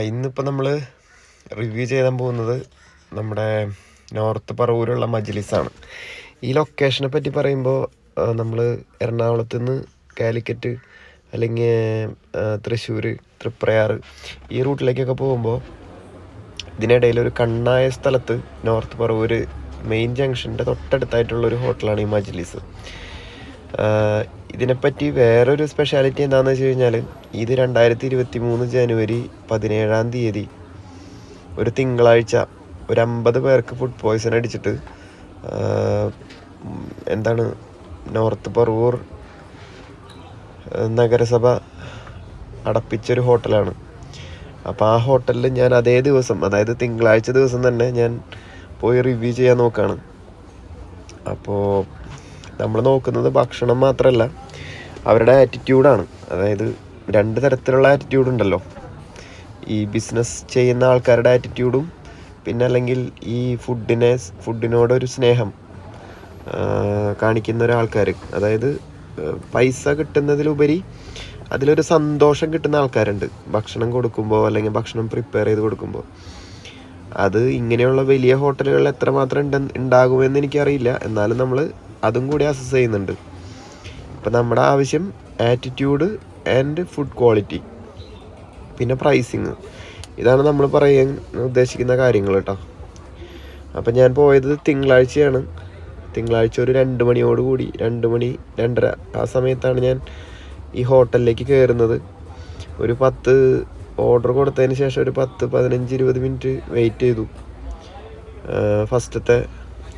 ഇന്നിപ്പോൾ നമ്മൾ റിവ്യൂ ചെയ്യാൻ പോകുന്നത് നമ്മുടെ നോർത്ത് പറവൂരുള്ള മജ്ലിസാണ്. ഈ ലൊക്കേഷനെ പറ്റി പറയുമ്പോൾ നമ്മൾ എറണാകുളത്ത് നിന്ന് കാലിക്കറ്റ് അല്ലെങ്കിൽ തൃശ്ശൂർ, തൃപ്രയാർ ഈ റൂട്ടിലേക്കൊക്കെ പോകുമ്പോൾ ഇതിനിടയിൽ ഒരു കണ്ണായ സ്ഥലത്ത് നോർത്ത് പറവൂർ മെയിൻ ജംഗ്ഷൻ്റെ തൊട്ടടുത്തായിട്ടുള്ളൊരു ഹോട്ടലാണ് ഈ മജ്ലിസ്. ഇതിനെപ്പറ്റി വേറൊരു സ്പെഷ്യാലിറ്റി എന്താണെന്ന് വെച്ച് കഴിഞ്ഞാൽ, ഇത് 2023 ജനുവരി 17 ഒരു തിങ്കളാഴ്ച ഒരു 50 പേർക്ക് ഫുഡ് പോയ്സൺ അടിച്ചിട്ട് നോർത്ത് പറവൂർ നഗരസഭ അടപ്പിച്ചൊരു ഹോട്ടലാണ്. അപ്പോൾ ആ ഹോട്ടലിൽ ഞാൻ അതേ ദിവസം, അതായത് തിങ്കളാഴ്ച ദിവസം തന്നെ ഞാൻ പോയി റിവ്യൂ ചെയ്യാൻ നോക്കുകയാണ്. അപ്പോൾ നമ്മൾ നോക്കുന്നത് ഭക്ഷണം മാത്രമല്ല, അവരുടെ ആറ്റിറ്റ്യൂഡാണ്. അതായത് 2 തരത്തിലുള്ള ആറ്റിറ്റ്യൂഡ് ഉണ്ടല്ലോ. ഈ ബിസിനസ് ചെയ്യുന്ന ആൾക്കാരുടെ ആറ്റിറ്റ്യൂഡും പിന്നെ അല്ലെങ്കിൽ ഈ ഫുഡിനോടൊരു സ്നേഹം കാണിക്കുന്ന ഒരാൾക്കാർ, അതായത് പൈസ കിട്ടുന്നതിലുപരി അതിലൊരു സന്തോഷം കിട്ടുന്ന ആൾക്കാരുണ്ട് ഭക്ഷണം കൊടുക്കുമ്പോൾ അല്ലെങ്കിൽ ഭക്ഷണം പ്രിപ്പയർ ചെയ്ത് കൊടുക്കുമ്പോൾ. അത് ഇങ്ങനെയുള്ള വലിയ ഹോട്ടലുകളിൽ എത്രമാത്രം ഉണ്ടാകുമെന്ന് എനിക്കറിയില്ല. എന്നാലും നമ്മൾ അതും കൂടി അസസ് ചെയ്യുന്നുണ്ട്. ഇപ്പം നമ്മുടെ ആവശ്യം ആറ്റിറ്റ്യൂഡ് ആൻഡ് ഫുഡ് ക്വാളിറ്റി, പിന്നെ പ്രൈസിങ്, ഇതാണ് നമ്മൾ പറയാൻ ഉദ്ദേശിക്കുന്ന കാര്യങ്ങൾ കേട്ടോ. അപ്പം ഞാൻ പോയത് തിങ്കളാഴ്ചയാണ്. തിങ്കളാഴ്ച ഒരു 2 മണിയോടുകൂടി 2 മണി 2:30 ആ സമയത്താണ് ഞാൻ ഈ ഹോട്ടലിലേക്ക് കയറുന്നത്. ഒരു 10 ഓർഡർ കൊടുത്തതിന് ശേഷം ഒരു 10-15-20 മിനിറ്റ് വെയിറ്റ് ചെയ്തു ഫസ്റ്റത്തെ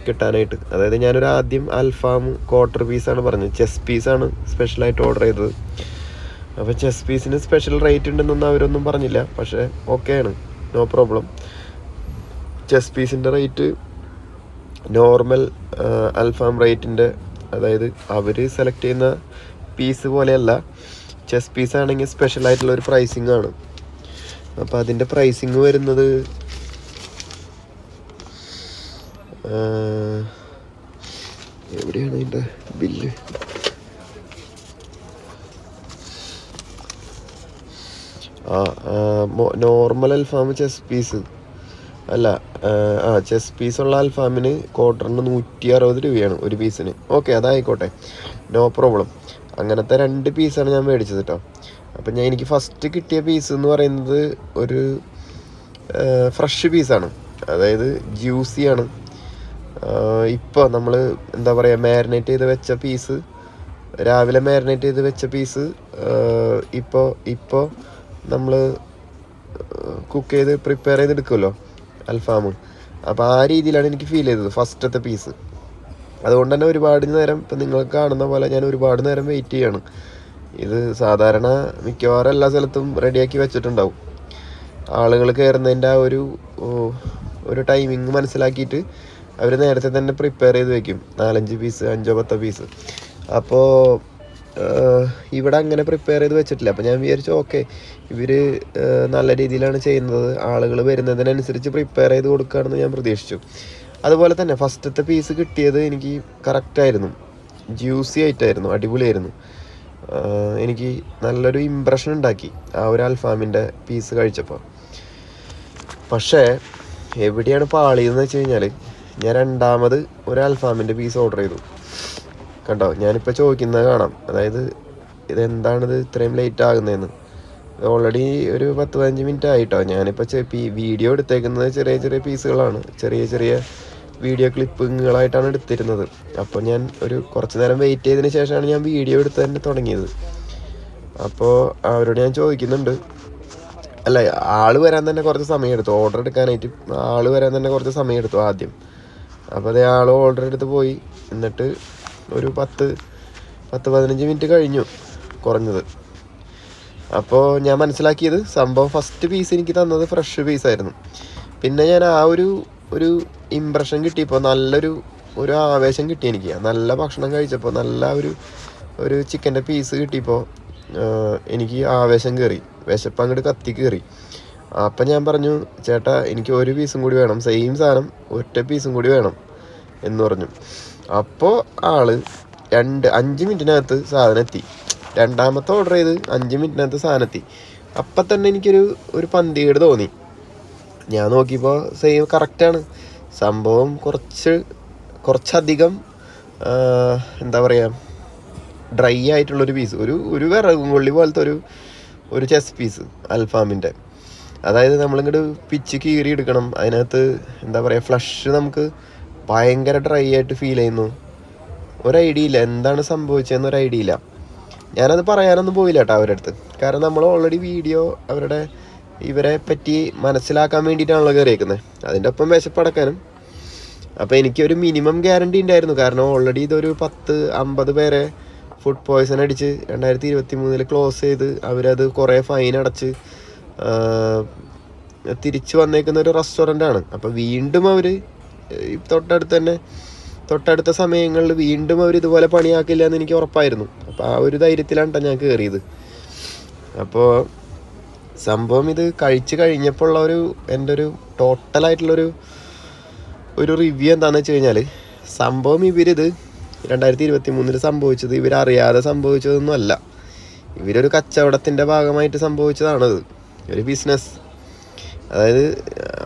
കിട്ടാനായിട്ട്. അതായത് ഞാനൊരു ആദ്യം അൽഫാം ക്വാർട്ടർ പീസാണ് പറഞ്ഞത്, ചെസ്റ്റ് പീസാണ് സ്പെഷ്യലായിട്ട് ഓർഡർ ചെയ്തത്. അപ്പോൾ ചെസ്റ്റ് പീസിന് സ്പെഷ്യൽ റേറ്റ് ഉണ്ടെന്നൊന്നും അവരൊന്നും പറഞ്ഞില്ല, പക്ഷേ ഓക്കെയാണ്, നോ പ്രോബ്ലം. ചെസ്റ്റ് പീസിൻ്റെ റേറ്റ് നോർമൽ അൽഫാം റേറ്റിൻ്റെ, അതായത് അവർ സെലക്ട് ചെയ്യുന്ന പീസ് പോലെയല്ല, ചെസ്റ്റ് പീസാണെങ്കിൽ സ്പെഷ്യലായിട്ടുള്ളൊരു പ്രൈസിങ് ആണ്. അപ്പോൾ അതിൻ്റെ പ്രൈസിങ് വരുന്നത് എവിടെയാണ് അതിൻ്റെ ബില്ല്? നോർമൽ അൽഫാം ചെസ്റ്റ് പീസ് അല്ല, ചെസ്റ്റ് പീസുള്ള അൽഫാമിന് ക്വാർട്ടറിന് 160 രൂപയാണ് ഒരു പീസിന്. ഓക്കെ, അതായിക്കോട്ടെ, നോ പ്രോബ്ലം. അങ്ങനത്തെ 2 പീസാണ് ഞാൻ മേടിച്ചത് കേട്ടോ. അപ്പം എനിക്ക് ഫസ്റ്റ് കിട്ടിയ പീസ് എന്ന് പറയുന്നത് ഒരു ഫ്രഷ് പീസാണ്, അതായത് ജ്യൂസിയാണ്. ഇപ്പോൾ നമ്മൾ മാരിനേറ്റ് ചെയ്ത് വെച്ച പീസ്, രാവിലെ മാരിനേറ്റ് ചെയ്ത് വെച്ച പീസ് ഇപ്പോൾ നമ്മൾ കുക്ക് ചെയ്ത് പ്രിപ്പയർ ചെയ്തെടുക്കുമല്ലോ അൽഫാം. അപ്പോൾ ആ രീതിയിലാണ് എനിക്ക് ഫീൽ ചെയ്തത് ഫസ്റ്റത്തെ പീസ്. അതുകൊണ്ട് തന്നെ ഒരുപാട് നേരം, ഇപ്പം നിങ്ങൾക്ക് കാണുന്ന പോലെ ഞാൻ ഒരുപാട് നേരം വെയിറ്റ് ചെയ്യാണ്. ഇത് സാധാരണ മിക്കവാറും എല്ലാ സ്ഥലത്തും റെഡിയാക്കി വെച്ചിട്ടുണ്ടാവും. ആളുകൾ കയറുന്നതിൻ്റെ ആ ഒരു ടൈമിങ് മനസ്സിലാക്കിയിട്ട് അവർ നേരത്തെ തന്നെ പ്രിപ്പയർ ചെയ്ത് വെക്കും, 4-5 പീസ്, 5-10 പീസ്. അപ്പോൾ ഇവിടെ അങ്ങനെ പ്രിപ്പയർ ചെയ്ത് വെച്ചിട്ടില്ല. അപ്പോൾ ഞാൻ വിചാരിച്ചു ഓക്കെ, ഇവർ നല്ല രീതിയിലാണ് ചെയ്യുന്നത്, ആളുകൾ വരുന്നതിനനുസരിച്ച് പ്രിപ്പയർ ചെയ്ത് കൊടുക്കുകയാണെന്ന് ഞാൻ പ്രതീക്ഷിച്ചു. അതുപോലെ തന്നെ ഫസ്റ്റത്തെ പീസ് കിട്ടിയത് എനിക്ക് കറക്റ്റായിരുന്നു, ജ്യൂസി ആയിട്ടായിരുന്നു, അടിപൊളിയായിരുന്നു. എനിക്ക് നല്ലൊരു ഇമ്പ്രഷൻ ഉണ്ടാക്കി ആ ഒരു അൽഫാമിൻ്റെ പീസ് കഴിച്ചപ്പോൾ. പക്ഷേ എവിടെയാണ് പാളിയെന്ന് വെച്ച് കഴിഞ്ഞാൽ, ഞാൻ രണ്ടാമത് ഒരു അൽഫാമിൻ്റെ പീസ് ഓർഡർ ചെയ്തു. കണ്ടോ, ഞാനിപ്പോൾ ചോദിക്കുന്നത് കാണാം, അതായത് ഇതെന്താണിത് ഇത്രയും ലേറ്റ് ആകുന്നതെന്ന്. ഓൾറെഡി ഒരു 10-15 മിനിറ്റ് ആയിട്ടോ. ഞാനിപ്പോൾ വീഡിയോ എടുത്തേക്കുന്നത് ചെറിയ ചെറിയ പീസുകളാണ്, ചെറിയ വീഡിയോ ക്ലിപ്പുകളായിട്ടാണ് എടുത്തിരുന്നത്. അപ്പോൾ ഞാൻ ഒരു കുറച്ച് നേരം വെയിറ്റ് ചെയ്തതിന് ശേഷമാണ് ഞാൻ വീഡിയോ എടുത്ത് തന്നെ തുടങ്ങിയത്. അപ്പോൾ അവരോട് ഞാൻ ചോദിക്കുന്നുണ്ട്, അല്ല, ആൾ വരാൻ തന്നെ കുറച്ച് സമയമെടുത്തു, ഓർഡർ എടുക്കാനായിട്ട് ആൾ വരാൻ തന്നെ കുറച്ച് സമയമെടുത്തു ആദ്യം. അപ്പോൾ അതേ ആൾ ഓർഡർ എടുത്ത് പോയി. എന്നിട്ട് ഒരു 10-15 മിനിറ്റ് കഴിഞ്ഞു കുറഞ്ഞത്. അപ്പോൾ ഞാൻ മനസ്സിലാക്കിയത് സംഭവം ഫസ്റ്റ് പീസ് എനിക്ക് തന്നത് ഫ്രഷ് പീസായിരുന്നു. പിന്നെ ഞാൻ ആ ഒരു ഇമ്പ്രഷൻ കിട്ടിയപ്പോൾ നല്ലൊരു ആവേശം കിട്ടി എനിക്ക്. നല്ല ഭക്ഷണം കഴിച്ചപ്പോൾ നല്ല ഒരു ചിക്കൻ്റെ പീസ് കിട്ടിയപ്പോൾ എനിക്ക് ആവേശം കയറി, വിശപ്പ് അങ്ങോട്ട് കത്തി കയറി. അപ്പം ഞാൻ പറഞ്ഞു, ചേട്ടാ എനിക്ക് ഒരു പീസും കൂടി വേണം, സെയിം സാധനം ഒറ്റ പീസും കൂടി വേണം എന്ന് പറഞ്ഞു. അപ്പോൾ ആള് 5 മിനിറ്റിനകത്ത് സാധനം എത്തി. രണ്ടാമത്തെ ഓർഡർ ചെയ്ത് 5 മിനിറ്റിനകത്ത് സാധനം എത്തി. അപ്പം തന്നെ എനിക്കൊരു ഒരു പന്തികേട് തോന്നി. ഞാൻ നോക്കിയപ്പോൾ സെയിം കറക്റ്റാണ് സംഭവം. കുറച്ചധികം എന്താ പറയുക, ഡ്രൈ ആയിട്ടുള്ളൊരു പീസ്, ഒരു വിറകും കൊള്ളി പോലത്തെ ഒരു ചെസ് പീസ് അൽഫാമിൻ്റെ. അതായത് നമ്മളിങ്ങോട്ട് പിച്ച് കീറി എടുക്കണം. അതിനകത്ത് എന്താ പറയുക, ഫ്ലഷ് നമുക്ക് ഭയങ്കര ഡ്രൈ ആയിട്ട് ഫീൽ ചെയ്യുന്നു. ഒരു ഐഡിയ ഇല്ല എന്താണ് സംഭവിച്ചതെന്ന് ഒരു ഐഡിയ ഇല്ല. ഞാനത് പറയാനൊന്നും പോയില്ല കേട്ടോ അവരുടെ അടുത്ത്. കാരണം നമ്മൾ ഓൾറെഡി വീഡിയോ ഇവരെ പറ്റി മനസ്സിലാക്കാൻ വേണ്ടിയിട്ടാണല്ലോ കയറിയേക്കുന്നത്, അതിൻ്റെ ഒപ്പം വിശപ്പടക്കാനും. അപ്പോൾ എനിക്കൊരു മിനിമം ഗ്യാരണ്ടി ഉണ്ടായിരുന്നു. കാരണം ഓൾറെഡി ഇതൊരു 10-50 പേരെ ഫുഡ് പോയ്സൺ അടിച്ച് 2023 ക്ലോസ് ചെയ്ത് അവരത് കുറേ ഫൈൻ അടച്ച് തിരിച്ചു വന്നേക്കുന്ന ഒരു റെസ്റ്റോറൻ്റാണ്. അപ്പോൾ വീണ്ടും അവർ തൊട്ടടുത്ത സമയങ്ങളിൽ വീണ്ടും അവർ ഇതുപോലെ പണിയാക്കില്ല എന്ന് എനിക്ക് ഉറപ്പായിരുന്നു. അപ്പോൾ ആ ഒരു ധൈര്യത്തിലാണ് ഞാൻ കയറിയത്. അപ്പോൾ സംഭവം ഇത് കഴിച്ച് കഴിഞ്ഞപ്പോൾ ഉള്ള എൻ്റെ ഒരു ടോട്ടലായിട്ടുള്ളൊരു റിവ്യൂ എന്താണെന്ന് വെച്ച് കഴിഞ്ഞാൽ, സംഭവം ഇവരിത് 2023 സംഭവിച്ചത് ഇവരറിയാതെ സംഭവിച്ചതൊന്നും അല്ല. ഇവരൊരു കച്ചവടത്തിൻ്റെ ഭാഗമായിട്ട് സംഭവിച്ചതാണത്, ഒരു ബിസിനസ്. അതായത്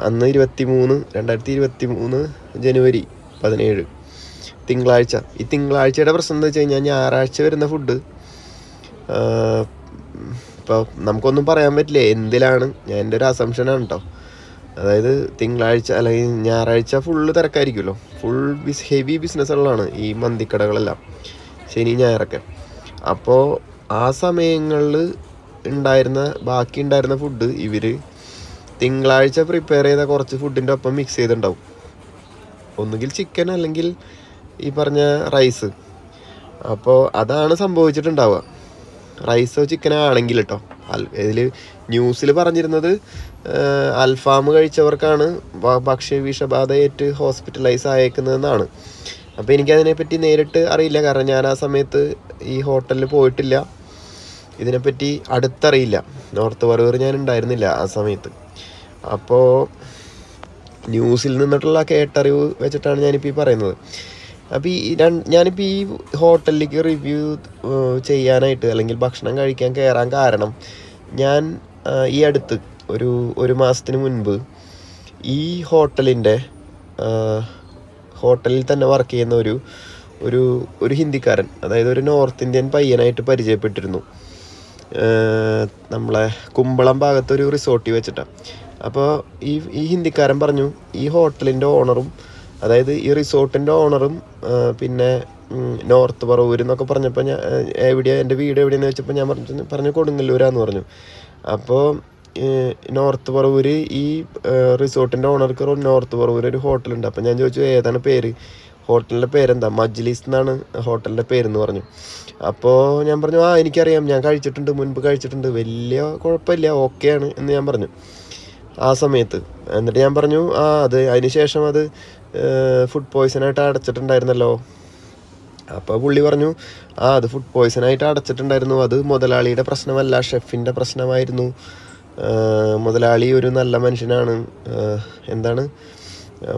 അന്ന് 2023 ജനുവരി 17 തിങ്കളാഴ്ച. ഈ തിങ്കളാഴ്ചയുടെ പ്രശ്നം എന്താ വെച്ച് കഴിഞ്ഞാൽ, ഞായറാഴ്ച വരുന്ന ഫുഡ് ഇപ്പോൾ നമുക്കൊന്നും പറയാൻ പറ്റില്ല എന്തിലാണ്. ഞാൻ എൻ്റെ ഒരു അസംഷനാണ് കേട്ടോ. അതായത് തിങ്കളാഴ്ച അല്ലെങ്കിൽ ഞായറാഴ്ച ഫുള്ള് തിരക്കായിരിക്കുമല്ലോ, ഹെവി ബിസിനസ്സുകളാണ് ഈ മന്തിക്കടകളെല്ലാം, ശനി ഞായറൊക്കെ. അപ്പോൾ ആ സമയങ്ങളിൽ ബാക്കി ഉണ്ടായിരുന്ന ഫുഡ് ഇവർ തിങ്കളാഴ്ച പ്രിപ്പയർ ചെയ്ത കുറച്ച് ഫുഡിൻ്റെ ഒപ്പം മിക്സ് ചെയ്തിട്ടുണ്ടാവും. ഒന്നുകിൽ ചിക്കൻ അല്ലെങ്കിൽ ഈ പറഞ്ഞ റൈസ്. അപ്പോൾ അതാണ് സംഭവിച്ചിട്ടുണ്ടാവുക, റൈസോ ചിക്കനോ ആണെങ്കിൽ കേട്ടോ. ഇതിൽ ന്യൂസിൽ പറഞ്ഞിരുന്നത് അൽഫാം കഴിച്ചവർക്കാണ് ഭക്ഷ്യവിഷബാധയേറ്റ് ഹോസ്പിറ്റലൈസ് ആയേക്കുന്നതെന്നാണ്. അപ്പോൾ എനിക്കതിനെപ്പറ്റി നേരിട്ട് അറിയില്ല, കാരണം ഞാൻ ആ സമയത്ത് ഈ ഹോട്ടലിൽ പോയിട്ടില്ല, ഇതിനെപ്പറ്റി അടുത്തറിയില്ല. നോർത്ത് പറവൂർ ഞാൻ ഉണ്ടായിരുന്നില്ല ആ സമയത്ത്. അപ്പോൾ ന്യൂസിൽ നിന്നിട്ടുള്ള കേട്ടറിവ് വെച്ചിട്ടാണ് ഞാനിപ്പോൾ ഈ പറയുന്നത്. അപ്പോൾ ഞാനിപ്പോൾ ഈ ഹോട്ടലിലേക്ക് റിവ്യൂ ചെയ്യാനായിട്ട് അല്ലെങ്കിൽ ഭക്ഷണം കഴിക്കാൻ കയറാൻ കാരണം, ഞാൻ ഈ അടുത്ത് ഒരു മാസത്തിന് മുൻപ് ഈ ഹോട്ടലിൽ തന്നെ വർക്ക് ചെയ്യുന്ന ഒരു ഹിന്ദിക്കാരൻ, അതായത് ഒരു നോർത്ത് ഇന്ത്യൻ പയ്യനായിട്ട് പരിചയപ്പെട്ടിരുന്നു, നമ്മളെ കുമ്പളം ഭാഗത്തൊരു റിസോർട്ടിൽ വെച്ചിട്ടാണ്. അപ്പോൾ ഈ ഹിന്ദിക്കാരൻ പറഞ്ഞു, ഈ ഹോട്ടലിൻ്റെ ഓണറും, അതായത് ഈ റിസോർട്ടിൻ്റെ ഓണറും പിന്നെ നോർത്ത് പറവൂർ എന്നൊക്കെ പറഞ്ഞപ്പോൾ ഞാൻ എൻ്റെ വീട് എവിടെയെന്ന് വെച്ചപ്പോൾ ഞാൻ പറഞ്ഞു കൊടുങ്ങല്ലൂരാന്ന് പറഞ്ഞു. അപ്പോൾ നോർത്ത് പറവൂർ ഈ റിസോർട്ടിൻ്റെ ഓണർക്ക് നോർത്ത് പറവൂർ ഒരു ഹോട്ടലുണ്ട്. അപ്പോൾ ഞാൻ ചോദിച്ചു ഏതാണ് പേര്, ഹോട്ടലിൻ്റെ പേരെന്താ, മജ്ലിസ് എന്നാണ് ഹോട്ടലിൻ്റെ പേരെന്ന് പറഞ്ഞു. അപ്പോൾ ഞാൻ പറഞ്ഞു എനിക്കറിയാം, ഞാൻ മുൻപ് കഴിച്ചിട്ടുണ്ട്, വലിയ കുഴപ്പമില്ല, ഓക്കെയാണ് എന്ന് ഞാൻ പറഞ്ഞു ആ സമയത്ത്. എന്നിട്ട് ഞാൻ പറഞ്ഞു അതിന് ശേഷം അത് ഫുഡ് പോയ്സണായിട്ട് അടച്ചിട്ടുണ്ടായിരുന്നല്ലോ. അപ്പോൾ പുള്ളി പറഞ്ഞു അത് ഫുഡ് പോയ്സണായിട്ട് അടച്ചിട്ടുണ്ടായിരുന്നു, അത് മുതലാളിയുടെ പ്രശ്നമല്ല, ഷെഫിൻ്റെ പ്രശ്നമായിരുന്നു. മുതലാളി ഒരു നല്ല മനുഷ്യനാണ്,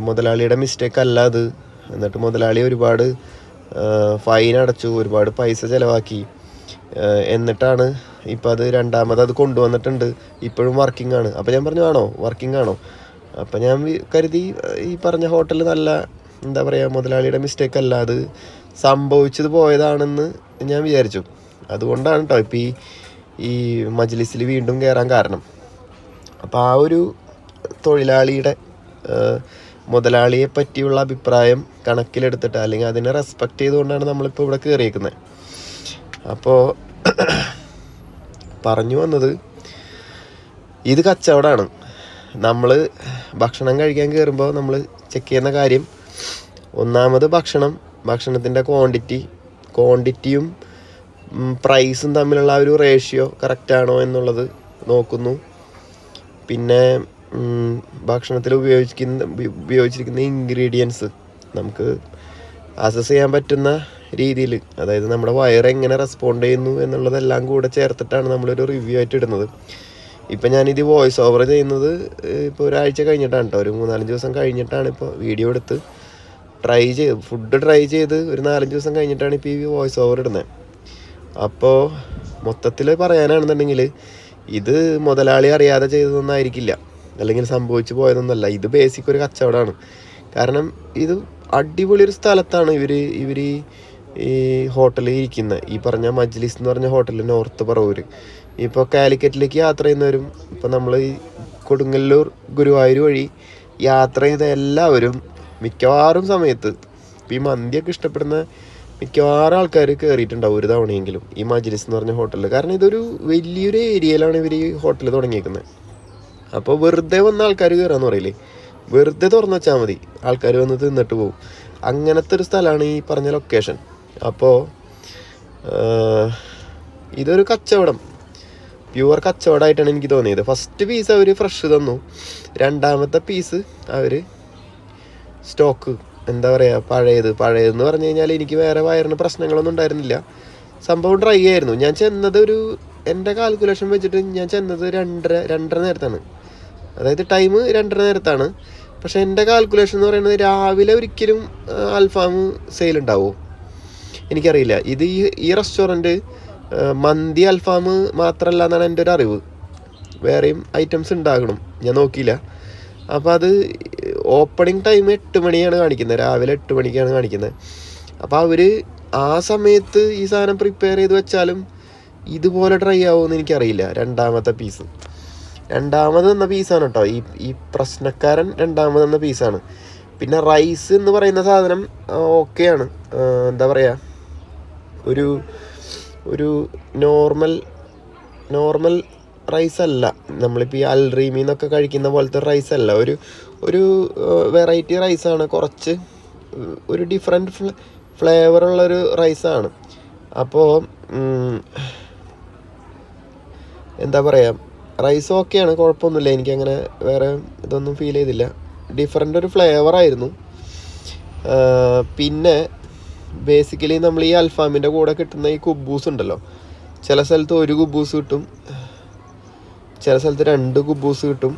മുതലാളിയുടെ മിസ്റ്റേക്ക് അല്ല അത്. എന്നിട്ട് മുതലാളി ഒരുപാട് ഫൈൻ അടച്ചു, ഒരുപാട് പൈസ ചിലവാക്കി, എന്നിട്ടാണ് ഇപ്പം അത് രണ്ടാമത് കൊണ്ടുവന്നിട്ടുണ്ട്, ഇപ്പോഴും വർക്കിംഗ് ആണ്. അപ്പോൾ ഞാൻ പറഞ്ഞു വർക്കിംഗ് ആണോ? അപ്പം ഞാൻ കരുതി ഈ പറഞ്ഞ ഹോട്ടൽ നല്ല എന്താ പറയുക, മുതലാളിയുടെ മിസ്റ്റേക്ക് അല്ല, അത് സംഭവിച്ചത് പോയതാണെന്ന് ഞാൻ വിചാരിച്ചു. അതുകൊണ്ടാണ് കേട്ടോ ഇപ്പം ഈ മജ്ലിസിൽ വീണ്ടും കയറാൻ കാരണം. അപ്പോൾ ആ ഒരു തൊഴിലാളിയുടെ മുതലാളിയെ പറ്റിയുള്ള അഭിപ്രായം കണക്കിലെടുത്തിട്ട്, അല്ലെങ്കിൽ അതിനെ റെസ്പെക്റ്റ് ചെയ്തുകൊണ്ടാണ് നമ്മളിപ്പോൾ ഇവിടെ കയറിയേക്കുന്നത്. അപ്പോൾ പറഞ്ഞു വന്നത്, ഇത് കച്ചവടമാണ്. നമ്മൾ ഭക്ഷണം കഴിക്കാൻ കയറുമ്പോൾ നമ്മൾ ചെക്ക് ചെയ്യുന്ന കാര്യം, ഒന്നാമത് ഭക്ഷണത്തിൻ്റെ ക്വാണ്ടിറ്റിയും പ്രൈസും തമ്മിലുള്ള ആ ഒരു റേഷ്യോ കറക്റ്റാണോ എന്നുള്ളത് നോക്കുന്നു. പിന്നെ ഭക്ഷണത്തിൽ ഉപയോഗിച്ചിരിക്കുന്ന ഇൻഗ്രീഡിയൻസ് നമുക്ക് അസസ് ചെയ്യാൻ പറ്റുന്ന രീതിയിൽ, അതായത് നമ്മുടെ വയറെങ്ങനെ റെസ്പോണ്ട് ചെയ്യുന്നു എന്നുള്ളതെല്ലാം കൂടെ ചേർത്തിട്ടാണ് നമ്മളൊരു റിവ്യൂ ആയിട്ട് ഇടുന്നത്. ഇപ്പം ഞാനിത് വോയിസ് ഓവർ ചെയ്യുന്നത് ഇപ്പോൾ ഒരാഴ്ച കഴിഞ്ഞിട്ടാണ് കേട്ടോ, ഒരു 3-4 ദിവസം കഴിഞ്ഞിട്ടാണ് ഇപ്പോൾ വീഡിയോ എടുത്ത് ഫുഡ് ട്രൈ ചെയ്ത് ഒരു 4-5 ദിവസം കഴിഞ്ഞിട്ടാണ് ഇപ്പോൾ ഈ വോയിസ് ഓവർ ഇടുന്നത്. അപ്പോൾ മൊത്തത്തിൽ പറയാനാണെന്നുണ്ടെങ്കിൽ ഇത് മുതലാളി അറിയാതെ ചെയ്തതൊന്നായിരിക്കില്ല, അല്ലെങ്കിൽ സംഭവിച്ചു പോയതൊന്നല്ല. ഇത് ബേസിക് ഒരു കച്ചവടമാണ്. കാരണം ഇത് അടിപൊളി ഒരു സ്ഥലത്താണ് ഇവർ ഈ ഹോട്ടലിൽ ഇരിക്കുന്നത്. ഈ പറഞ്ഞ മജ്ലിസ് എന്ന് പറഞ്ഞ ഹോട്ടൽ നോർത്ത് പറവൂർ. ഇപ്പോൾ കാലിക്കറ്റിലേക്ക് യാത്ര ചെയ്യുന്നവരും ഇപ്പോൾ നമ്മൾ ഈ കൊടുങ്ങല്ലൂർ ഗുരുവായൂർ വഴി യാത്ര ചെയ്ത എല്ലാവരും മിക്കവാറും സമയത്ത് ഈ മന്തിയൊക്കെ ഇഷ്ടപ്പെടുന്ന മിക്കവാറും ആൾക്കാർ കയറിയിട്ടുണ്ടാവും ഒരു തവണയെങ്കിലും ഈ മജ്ലിസ് എന്ന് പറഞ്ഞ ഹോട്ടലിൽ. കാരണം ഇതൊരു വലിയൊരു ഏരിയയിലാണ് ഇവർ ഈ ഹോട്ടൽ തുടങ്ങിയേക്കുന്നത്. അപ്പോൾ വെറുതെ വന്ന ആൾക്കാർ കയറാന്ന് പറയില്ലേ, വെറുതെ തുറന്നു വെച്ചാൽ മതി, ആൾക്കാർ വന്ന് തിന്നിട്ട് പോകും. അങ്ങനത്തെ ഒരു സ്ഥലമാണ് ഈ പറഞ്ഞ ലൊക്കേഷൻ. അപ്പോൾ ഇതൊരു കച്ചവടം, പ്യുവർ കച്ചവടമായിട്ടാണ് എനിക്ക് തോന്നിയത്. ഫസ്റ്റ് പീസ് അവർ ഫ്രഷ് തന്നു, രണ്ടാമത്തെ പീസ് അവർ സ്റ്റോക്ക് എന്താ പറയുക പഴയതെന്ന് പറഞ്ഞു കഴിഞ്ഞാൽ എനിക്ക് വേറെ വയറിന് പ്രശ്നങ്ങളൊന്നും ഉണ്ടായിരുന്നില്ല. സംഭവം ഡ്രൈ ആയിരുന്നു. ഞാൻ ചെന്നത് എൻ്റെ കാൽക്കുലേഷൻ വെച്ചിട്ട് ഞാൻ ചെന്നത് രണ്ടര നേരത്താണ്, അതായത് ടൈം 2:30 നേരത്താണ്. പക്ഷേ എൻ്റെ കാൽക്കുലേഷൻ എന്ന് പറയുന്നത് രാവിലെ ഒരിക്കലും അൽഫാം സെയിൽ ഉണ്ടാവുമോ എനിക്കറിയില്ല. ഇത് ഈ റെസ്റ്റോറൻറ്റ് മന്തി അൽഫാം മാത്രമല്ല എന്നാണ് എൻ്റെ ഒരു അറിവ്, വേറെയും ഐറ്റംസ് ഉണ്ടാകണം, ഞാൻ നോക്കിയില്ല. അപ്പോൾ അത് ഓപ്പണിംഗ് ടൈം 8 മണിയാണ് കാണിക്കുന്നത്, രാവിലെ 8 മണിക്കാണ് കാണിക്കുന്നത്. അപ്പോൾ അവർ ആ സമയത്ത് ഈ സാധനം പ്രിപ്പയർ ചെയ്ത് വെച്ചാലും ഇതുപോലെ ഡ്രൈ ആവുമെന്ന് എനിക്കറിയില്ല. രണ്ടാമത് തന്ന പീസാണ് കേട്ടോ ഈ പ്രശ്നക്കാരൻ, രണ്ടാമത് തന്ന പീസാണ്. പിന്നെ റൈസ് എന്ന് പറയുന്ന സാധനം ഓക്കെയാണ്, എന്താ പറയുക, ഒരു നോർമൽ റൈസ് അല്ല. നമ്മളിപ്പോൾ ഈ അൽറീമിൽ നിന്നൊക്കെ കഴിക്കുന്ന പോലത്തെ റൈസ് അല്ല, ഒരു വെറൈറ്റി റൈസാണ്, കുറച്ച് ഒരു ഡിഫറെൻറ്റ് ഫ്ലേവറുള്ളൊരു റൈസാണ്. അപ്പോൾ എന്താ പറയുക, റൈസ് ഓക്കെയാണ്, കുഴപ്പമൊന്നുമില്ല, എനിക്കങ്ങനെ വേറെ ഇതൊന്നും ഫീൽ ചെയ്തില്ല. ഡിഫറെൻ്റ് ഒരു ഫ്ലേവറായിരുന്നു. പിന്നെ ബേസിക്കലി നമ്മൾ ഈ അൽഫാമിൻ്റെ കൂടെ കിട്ടുന്ന ഈ കുബൂസ് ഉണ്ടല്ലോ, ചില സ്ഥലത്ത് 1 കുബൂസ് കിട്ടും, ചില സ്ഥലത്ത് 2 കുബൂസ് കിട്ടും.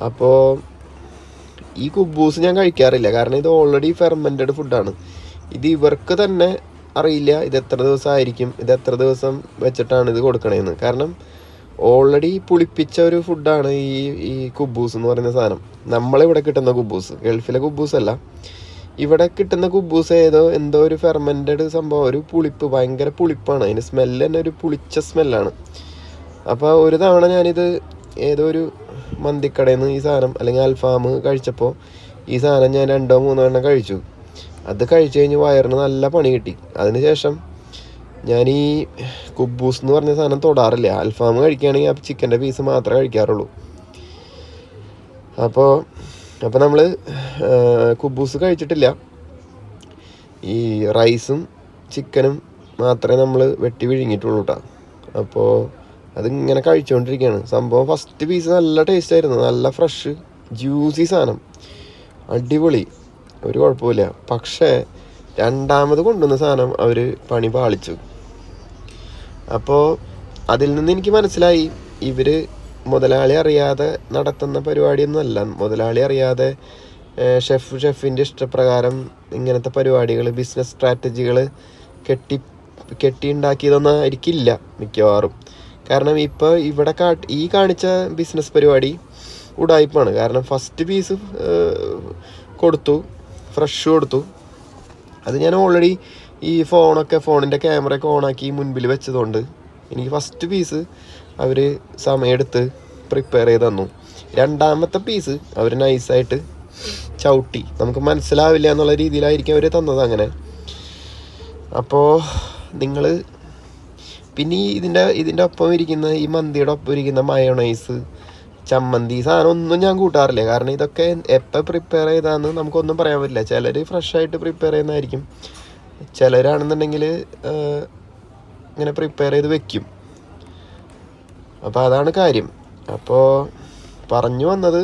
അപ്പോൾ ഈ കുബൂസ് ഞാൻ കഴിക്കാറില്ല, കാരണം ഇത് ഓൾറെഡി ഫെർമെൻറ്റഡ് ഫുഡാണ്. ഇത് ഇവർക്ക് തന്നെ അറിയില്ല ഇത് എത്ര ദിവസമായിരിക്കും, ഇത് എത്ര ദിവസം വെച്ചിട്ടാണ് ഇത് കൊടുക്കണേന്ന്. കാരണം ഓൾറെഡി പുളിപ്പിച്ച ഒരു ഫുഡാണ് ഈ കുബൂസ് എന്ന് പറയുന്ന സാധനം. നമ്മളിവിടെ കിട്ടുന്ന കുബൂസ്, ഗൾഫിലെ കുബൂസ് അല്ല, ഇവിടെ കിട്ടുന്ന കുബൂസ് എന്തോ ഒരു ഫെർമെൻറ്റഡ് സംഭവം, ഒരു പുളിപ്പ്, ഭയങ്കര പുളിപ്പാണ്, അതിൻ്റെ സ്മെല്ല് തന്നെ ഒരു പുളിച്ച സ്മെല്ലാണ്. അപ്പോൾ ഒരു തവണ ഞാനിത് ഏതോ ഒരു മന്തിക്കടയിൽ നിന്ന് ഈ സാധനം അല്ലെങ്കിൽ അൽഫാം കഴിച്ചപ്പോൾ ഈ സാധനം ഞാൻ 2-3 എണ്ണം കഴിച്ചു. അത് കഴിച്ചു കഴിഞ്ഞ് വയറിന് നല്ല പണി കിട്ടി. അതിനുശേഷം ഞാൻ ഈ കുബൂസ് എന്ന് പറഞ്ഞ സാധനം തൊടാറില്ല. അൽഫാം കഴിക്കുകയാണെങ്കിൽ ആ ചിക്കൻ്റെ പീസ് മാത്രമേ കഴിക്കാറുള്ളൂ. അപ്പോൾ നമ്മൾ കുബൂസ് കഴിച്ചിട്ടില്ല, ഈ റൈസും ചിക്കനും മാത്രമേ നമ്മൾ വെട്ടി വിഴുങ്ങിയിട്ടുള്ളൂ കേട്ടോ. അപ്പോൾ അതിങ്ങനെ കഴിച്ചുകൊണ്ടിരിക്കുകയാണ്. സംഭവം ഫസ്റ്റ് പീസ് നല്ല ടേസ്റ്റ് ആയിരുന്നു, നല്ല ഫ്രഷ് ജ്യൂസി സാധനം, അടിപൊളി, ഒരു കുഴപ്പമില്ല. പക്ഷേ രണ്ടാമത് കൊണ്ടുവന്ന സാധനം അവർ പണി പാളിച്ചു. അപ്പോൾ അതിൽ നിന്ന് എനിക്ക് മനസ്സിലായി ഇവർ മുതലാളി അറിയാതെ നടത്തുന്ന പരിപാടിയൊന്നുമല്ല. മുതലാളി അറിയാതെ ഷെഫിൻ്റെ ഇഷ്ടപ്രകാരം ഇങ്ങനത്തെ പരിപാടികൾ, ബിസിനസ് സ്ട്രാറ്റജികൾ കെട്ടിയുണ്ടാക്കിയതൊന്നും ആയിരിക്കില്ല മിക്കവാറും. കാരണം ഇപ്പോൾ ഇവിടെ ഈ കാണിച്ച ബിസിനസ് പരിപാടി ഉടായ്പാണ്. കാരണം ഫസ്റ്റ് പീസ് ഫ്രഷ് കൊടുത്തു. അത് ഞാൻ ഓൾറെഡി ഈ ഫോണിൻ്റെ ക്യാമറയൊക്കെ ഓണാക്കി മുൻപിൽ വെച്ചതുകൊണ്ട് എനിക്ക് ഫസ്റ്റ് പീസ് അവർ സമയമെടുത്ത് പ്രിപ്പയർ ചെയ്ത് തന്നു. രണ്ടാമത്തെ പീസ് അവർ നൈസായിട്ട് ചവിട്ടി, നമുക്ക് മനസ്സിലാവില്ല എന്നുള്ള രീതിയിലായിരിക്കും അവർ തന്നത് അങ്ങനെ. അപ്പോൾ നിങ്ങൾ പിന്നെ ഇതിൻ്റെ ഒപ്പം ഇരിക്കുന്ന ഈ മന്തിയുടെ ഒപ്പം ഇരിക്കുന്ന മയോണൈസ്, ചമ്മന്തി, സാധനം ഒന്നും ഞാൻ കൂട്ടാറില്ല. കാരണം ഇതൊക്കെ എപ്പോൾ പ്രിപ്പയർ ചെയ്താന്ന് നമുക്കൊന്നും പറയാൻ പറ്റില്ല. ചിലർ ഫ്രഷായിട്ട് പ്രിപ്പയർ ചെയ്യുന്നതായിരിക്കും, ചിലരാണെന്നുണ്ടെങ്കിൽ ഇങ്ങനെ പ്രിപ്പയർ ചെയ്ത് വെക്കും. അപ്പോൾ അതാണ് കാര്യം. അപ്പോൾ പറഞ്ഞു വന്നത്,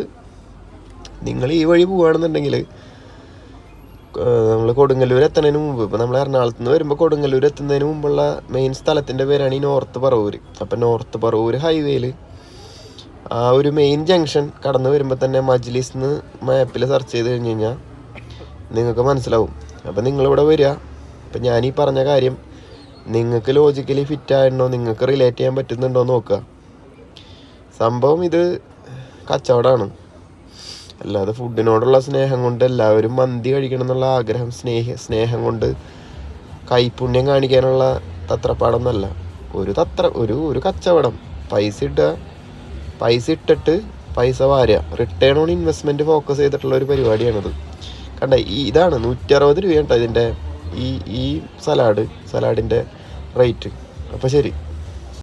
നിങ്ങൾ ഈ വഴി പോവുകയാണെന്നുണ്ടെങ്കിൽ നമ്മൾ കൊടുങ്ങല്ലൂർ എത്തുന്നതിന് മുമ്പ്, ഇപ്പോൾ നമ്മൾ എറണാകുളത്ത് നിന്ന് വരുമ്പോൾ കൊടുങ്ങല്ലൂർ എത്തുന്നതിന് മുമ്പുള്ള മെയിൻ സ്ഥലത്തിൻ്റെ പേരാണ് ഈ നോർത്ത് പറവൂർ. അപ്പോൾ നോർത്ത് പറവൂർ ഹൈവേയിൽ ആ ഒരു മെയിൻ ജംഗ്ഷൻ കടന്നു വരുമ്പോൾ തന്നെ മജ്ലിസ് എന്ന് മാപ്പിൽ സെർച്ച് ചെയ്ത് കഴിഞ്ഞ് കഴിഞ്ഞാൽ നിങ്ങൾക്ക് മനസ്സിലാവും. അപ്പോൾ നിങ്ങളിവിടെ വരിക. അപ്പം ഞാനീ പറഞ്ഞ കാര്യം നിങ്ങൾക്ക് ലോജിക്കലി ഫിറ്റായിരുന്നോ, നിങ്ങൾക്ക് റിലേറ്റ് ചെയ്യാൻ പറ്റുന്നുണ്ടോ എന്ന് നോക്കുക. സംഭവം ഇത് കച്ചവടമാണ്. അല്ലാതെ ഫുഡിനോടുള്ള സ്നേഹം കൊണ്ട്, എല്ലാവരും മന്തി കഴിക്കണം എന്നുള്ള ആഗ്രഹം, സ്നേഹം കൊണ്ട് കൈപുണ്യം കാണിക്കാനുള്ള തത്രപ്പാടൊന്നല്ല. ഒരു കച്ചവടം. പൈസ ഇട്ടിട്ട് പൈസ വാരുക. റിട്ടേൺ ഓൺ ഇൻവെസ്റ്റ്മെൻറ്റ് ഫോക്കസ് ചെയ്തിട്ടുള്ള ഒരു പരിപാടിയാണിത്. കണ്ട, ഇതാണ് 160 രൂപയാണ് കേട്ടോ ഇതിൻ്റെ ഈ സലാഡിൻ്റെ റേറ്റ്. അപ്പോൾ ശരി.